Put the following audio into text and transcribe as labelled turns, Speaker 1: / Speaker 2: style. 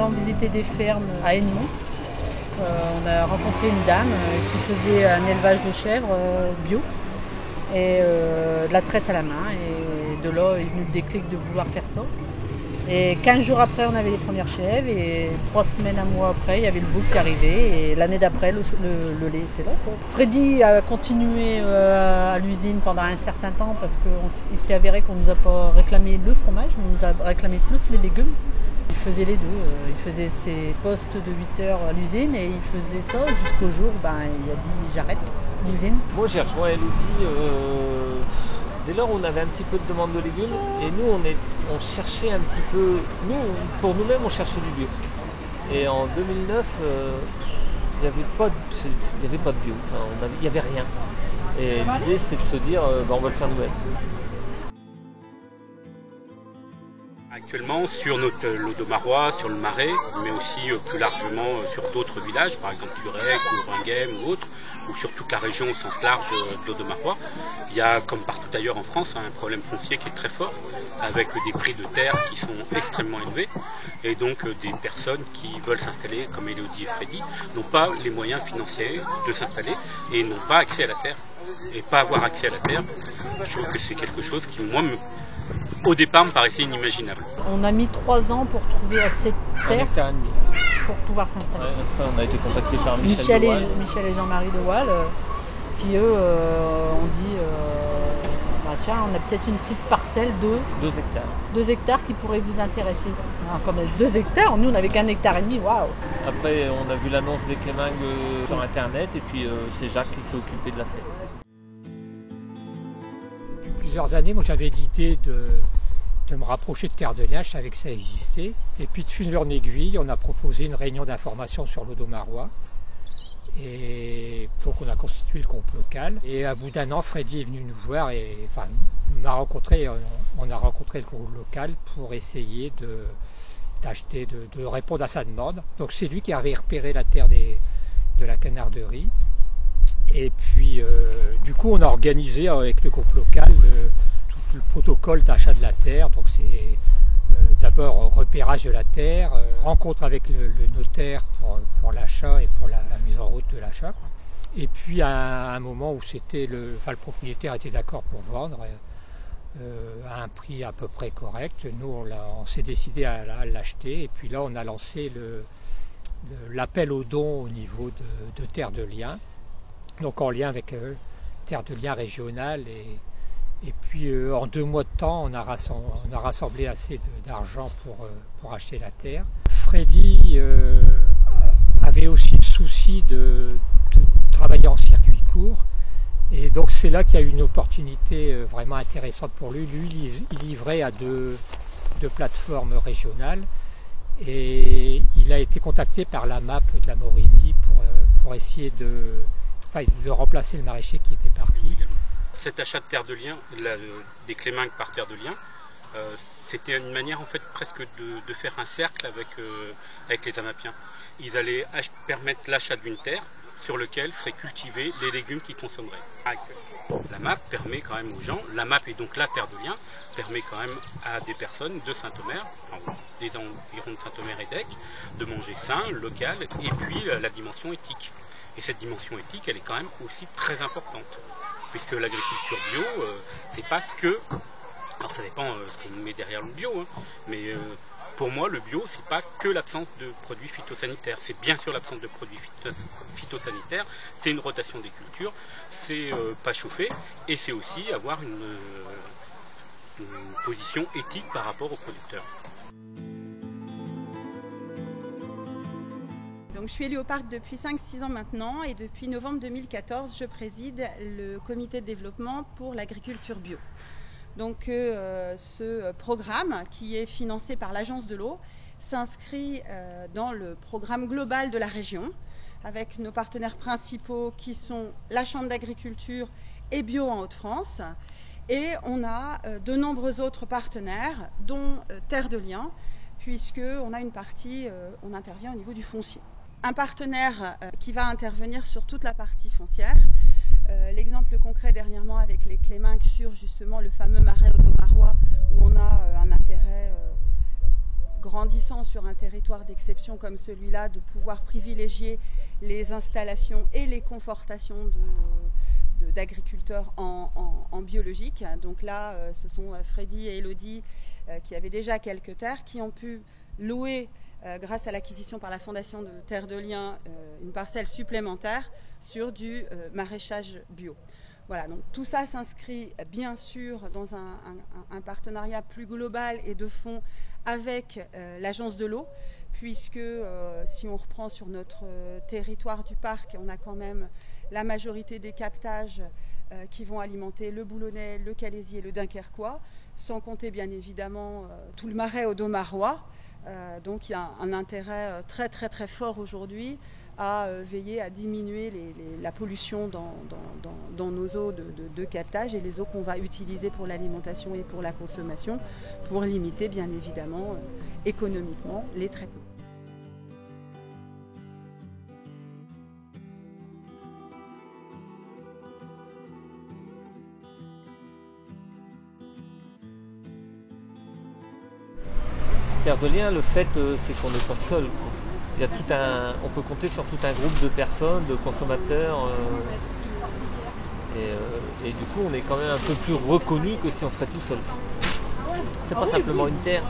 Speaker 1: allant visiter des fermes à Hennemont. On a rencontré une dame qui faisait un élevage de chèvres bio et de la traite à la main. Et de là est venu le déclic de vouloir faire ça. Et 15 jours après, on avait les premières chèvres et 3 semaines, un mois après, il y avait le bouc qui arrivait et l'année d'après, le lait était là, quoi. Freddy a continué à l'usine pendant un certain temps parce qu'il s'est avéré qu'on ne nous a pas réclamé le fromage, mais on nous a réclamé plus les légumes. Il faisait les deux. Il faisait ses postes de 8 heures à l'usine et il faisait ça jusqu'au jour où il a dit j'arrête l'usine.
Speaker 2: Moi j'ai rejoint Elodie dès lors où on avait un petit peu de demande de légumes et nous on cherchait un petit peu, pour nous-mêmes on cherchait du bio. Et en 2009 il n'y avait pas de bio, il n'y avait rien. Et l'idée c'était de se dire on va le faire nous-mêmes.
Speaker 3: Actuellement sur notre l'Audomarois, sur le Marais, mais aussi plus largement sur d'autres villages, par exemple Lurec ou Ringhem ou autres, ou sur toute la région au sens large de l'Audomarois, il y a, comme partout ailleurs en France, un problème foncier qui est très fort, avec des prix de terre qui sont extrêmement élevés, et donc des personnes qui veulent s'installer, comme Elodie et Freddy, n'ont pas les moyens financiers de s'installer et n'ont pas accès à la terre. Et pas avoir accès à la terre, je trouve que c'est quelque chose qui, moi, au départ, me paraissait inimaginable.
Speaker 1: On a mis 3 ans pour trouver assez de terre pour pouvoir s'installer.
Speaker 2: Ouais, après, on a été contacté par
Speaker 1: Michel et Jean-Marie de Waal, qui eux ont dit tiens, on a peut-être une petite parcelle de
Speaker 2: 2 hectares.
Speaker 1: 2 hectares qui pourrait vous intéresser. Alors, comme 2 hectares, nous on n'avait qu'1,5 hectare, waouh!
Speaker 2: Après, on a vu l'annonce des Clémingues sur internet et puis c'est Jacques qui s'est occupé de la faire.
Speaker 4: Depuis plusieurs années, moi j'avais l'idée de me rapprocher de Terre de Liens, je savais que ça existait. Et puis de fil en aiguille, on a proposé une réunion d'information sur l'Audomarois. Et donc on a constitué le groupe local. Et à bout d'un an, Freddy est venu nous voir et on a rencontré le groupe local pour essayer de répondre à sa demande. Donc c'est lui qui avait repéré la terre de la canarderie. Et puis du coup on a organisé avec le groupe local tout le protocole d'achat de la terre. Donc c'est d'abord repérage de la terre, rencontre avec le notaire pour l'achat et pour la mise en route de l'achat. Et puis à un moment où le propriétaire était d'accord pour vendre à un prix à peu près correct, nous on s'est décidé à l'acheter. Et puis là on a lancé l'appel aux dons au niveau de Terre de Liens, donc en lien avec Terre de Liens régionale. Et puis en 2 mois de temps, on a rassemblé assez d'argent pour acheter la terre. Freddy avait aussi le souci de travailler en circuit court. Et donc c'est là qu'il y a eu une opportunité vraiment intéressante pour lui. Lui, il livrait à deux plateformes régionales. Et il a été contacté par la MAP de la Morigny pour essayer de remplacer le maraîcher qui était parti.
Speaker 3: Cet achat de Terre de Liens, des Clémingues par Terre de Liens, c'était une manière en fait presque de faire un cercle avec les Amapiens. Ils allaient permettre l'achat d'une terre sur laquelle seraient cultivés les légumes qu'ils consommeraient. La MAP permet quand même aux gens, la MAP et donc la Terre de Liens, permet quand même à des personnes de Saint-Omer, des environs de Saint-Omer et d'Aix, de manger sain, local, et puis la dimension éthique. Et cette dimension éthique, elle est quand même aussi très importante. Puisque l'agriculture bio, c'est pas que... Alors ça dépend ce qu'on met derrière le bio, hein, mais pour moi le bio, c'est pas que l'absence de produits phytosanitaires. C'est bien sûr l'absence de produits phytosanitaires, c'est une rotation des cultures, c'est pas chauffer, et c'est aussi avoir une position éthique par rapport aux producteurs.
Speaker 5: Donc, je suis élue au parc depuis 5-6 ans maintenant et depuis novembre 2014, je préside le comité de développement pour l'agriculture bio. Donc ce programme qui est financé par l'Agence de l'eau s'inscrit dans le programme global de la région avec nos partenaires principaux qui sont la Chambre d'agriculture et Bio en Hauts-de-France. Et on a de nombreux autres partenaires dont Terre de Liens puisqu'on a une partie, on intervient au niveau du foncier. Un partenaire qui va intervenir sur toute la partie foncière. L'exemple concret dernièrement avec les Clémingues sur justement le fameux marais audomarois où on a un intérêt grand grandissant sur un territoire d'exception comme celui-là, de pouvoir privilégier les installations et les confortations d'agriculteurs en biologique. Donc là, ce sont Freddy et Elodie qui avaient déjà quelques terres, qui ont pu louer, grâce à l'acquisition par la Fondation de Terre de Liens, une parcelle supplémentaire sur du maraîchage bio. Voilà, donc tout ça s'inscrit bien sûr dans un partenariat plus global et de fond avec l'Agence de l'eau, puisque si on reprend sur notre territoire du parc, on a quand même la majorité des captages qui vont alimenter le Boulonnais, le Calaisis et le Dunkerquois, sans compter bien évidemment tout le marais audomarois. Donc il y a un intérêt très très très fort aujourd'hui à veiller à diminuer la pollution dans nos eaux de captage et les eaux qu'on va utiliser pour l'alimentation et pour la consommation, pour limiter bien évidemment économiquement les traitements.
Speaker 2: Terre de Liens, le fait, c'est qu'on n'est pas seul, quoi. Il y a on peut compter sur tout un groupe de personnes, de consommateurs, et du coup, on est quand même un peu plus reconnu que si on serait tout seul. C'est pas simplement une terre.